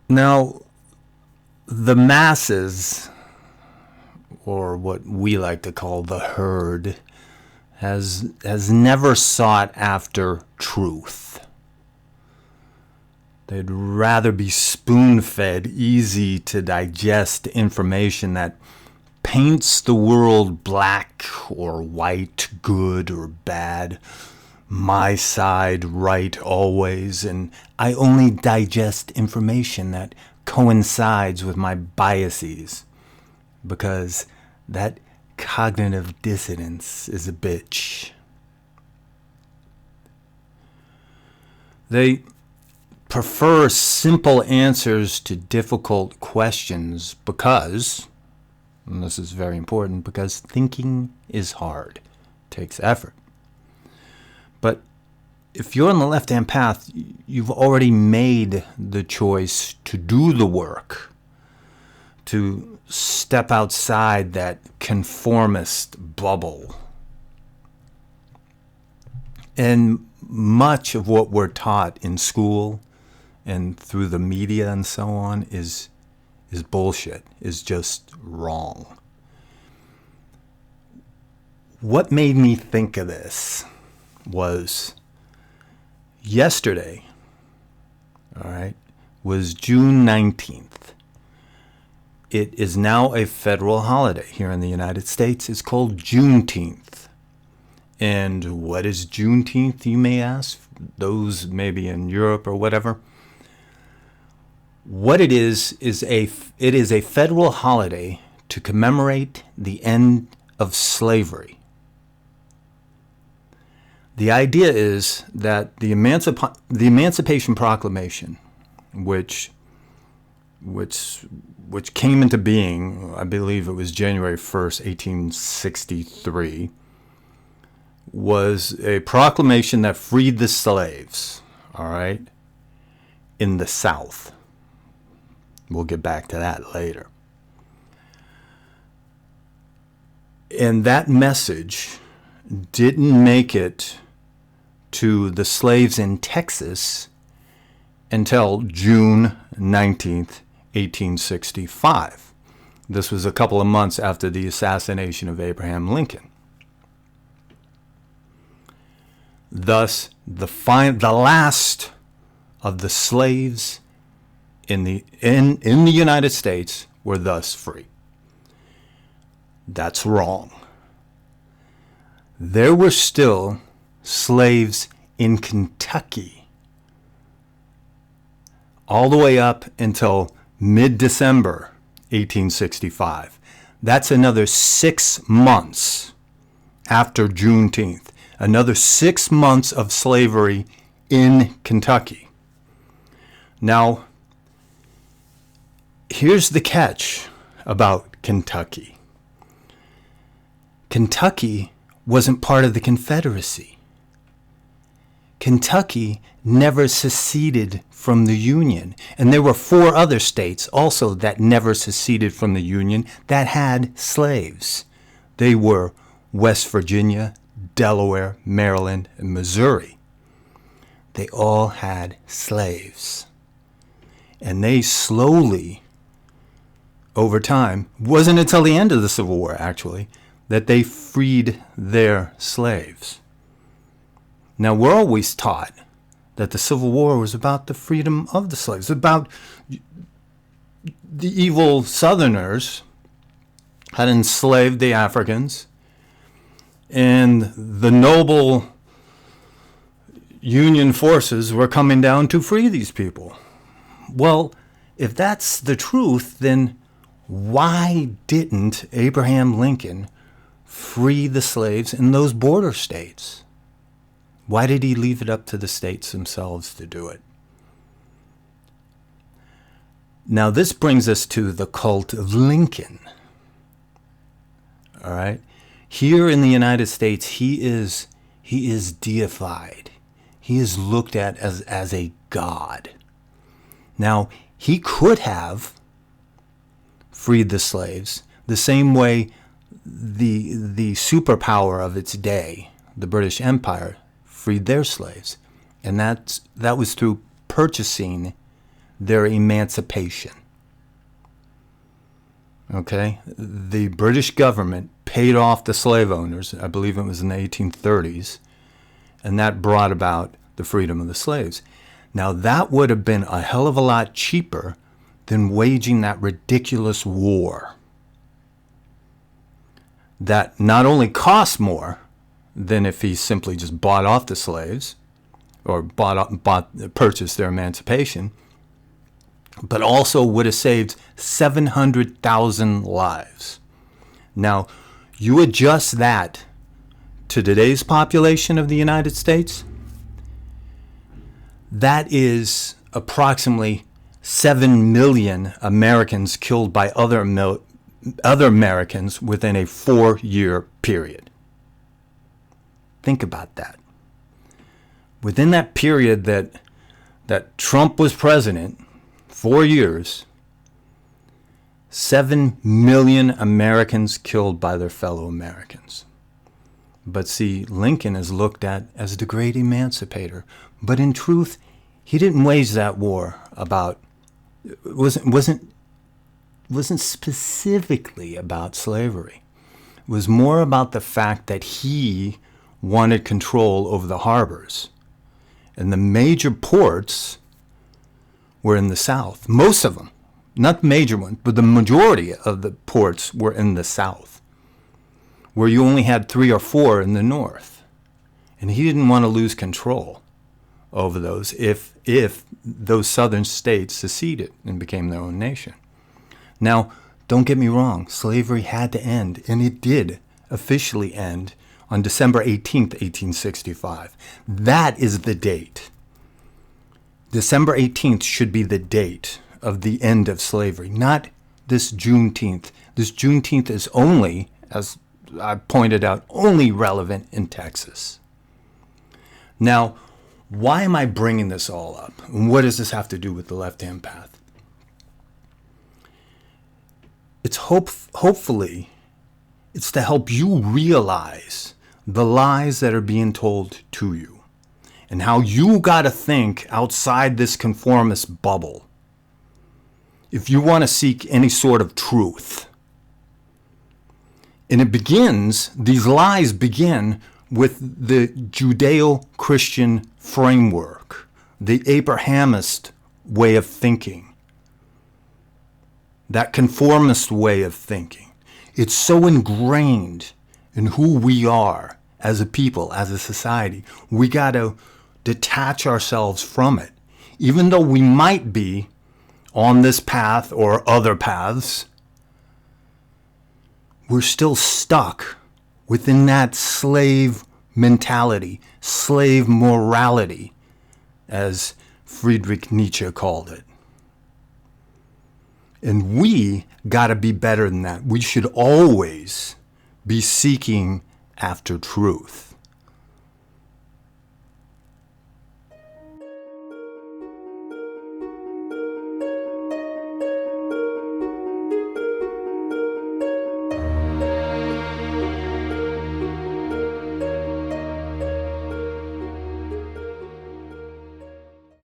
Now, the masses, or what we like to call the herd, has never sought after truth. They'd rather be spoon-fed, easy to digest information that paints the world black or white, good or bad, my side right always, and I only digest information that coincides with my biases, because that cognitive dissonance is a bitch. They prefer simple answers to difficult questions because, and this is very important, because thinking is hard, takes effort. But if you're on the left-hand path, you've already made the choice to do the work, to step outside that conformist bubble. And much of what we're taught in school and through the media and so on is bullshit, is just wrong. What made me think of this was yesterday, all right, was June 19th. It is now a federal holiday here in the United States. It's called Juneteenth. And what is Juneteenth, you may ask? Those maybe in Europe or whatever. What it is a federal holiday to commemorate the end of slavery. The idea is that the Emancipation Proclamation, which came into being, I believe it was January 1st, 1863, was a proclamation that freed the slaves, all right, in the South. We'll get back to that later. And that message didn't make it to the slaves in Texas until June 19th, 1865. This was a couple of months after the assassination of Abraham Lincoln. Thus, the last of the slaves in the United States were thus free. That's wrong. There were still slaves in Kentucky all the way up until mid-December 1865. That's another 6 months after Juneteenth. Another 6 months of slavery in Kentucky. Now, here's the catch about Kentucky. Kentucky wasn't part of the Confederacy. Kentucky never seceded from the Union. And there were 4 other states also that never seceded from the Union that had slaves. They were West Virginia, Delaware, Maryland, and Missouri. They all had slaves. And they slowly, over time, wasn't until the end of the Civil War, actually, that they freed their slaves. Now, we're always taught that the Civil War was about the freedom of the slaves, about the evil Southerners had enslaved the Africans, and the noble Union forces were coming down to free these people. Well, if that's the truth, then why didn't Abraham Lincoln free the slaves in those border states? Why did he leave it up to the states themselves to do it? Now, this brings us to the cult of Lincoln. All right? Here in the United States, he is deified. He is looked at as a god. Now, he could have freed the slaves the same way the superpower of its day, the British Empire, freed their slaves. And that was through purchasing their emancipation. Okay? The British government paid off the slave owners, I believe it was in the 1830s, and that brought about the freedom of the slaves. Now, that would have been a hell of a lot cheaper than waging that ridiculous war that not only cost more than if he simply just bought off the slaves or purchased their emancipation, but also would have saved 700,000 lives. Now, you adjust that to today's population of the United States, that is approximately 7 million Americans killed by other Americans within a 4-year period. Think about that. Within that period that Trump was president, 4 years, 7 million Americans killed by their fellow Americans. But see, Lincoln is looked at as the great emancipator. But in truth, he didn't wage that war about, wasn't specifically about slavery. It was more about the fact that he wanted control over the harbors. And the major ports were in the South. Most of them. Not the major ones, but the majority of the ports were in the South, where you only had 3 or 4 in the North. And he didn't want to lose control over those if those southern states seceded and became their own nation. Now, don't get me wrong, slavery had to end, and it did officially end on December 18th, 1865. That is the date. December 18th should be the date of the end of slavery, not this Juneteenth. This Juneteenth is only, as I pointed out, only relevant in Texas. Now, why am I bringing this all up? And what does this have to do with the left-hand path? It's hopefully, it's to help you realize the lies that are being told to you and how you got to think outside this conformist bubble if you want to seek any sort of truth. And these lies begin with the Judeo-Christian framework, the Abrahamist way of thinking, that conformist way of thinking. It's so ingrained in who we are as a people, as a society. We got to detach ourselves from it. Even though we might be on this path or other paths, we're still stuck within that slave mentality, slave morality, as Friedrich Nietzsche called it. And we got to be better than that. We should always be seeking after truth.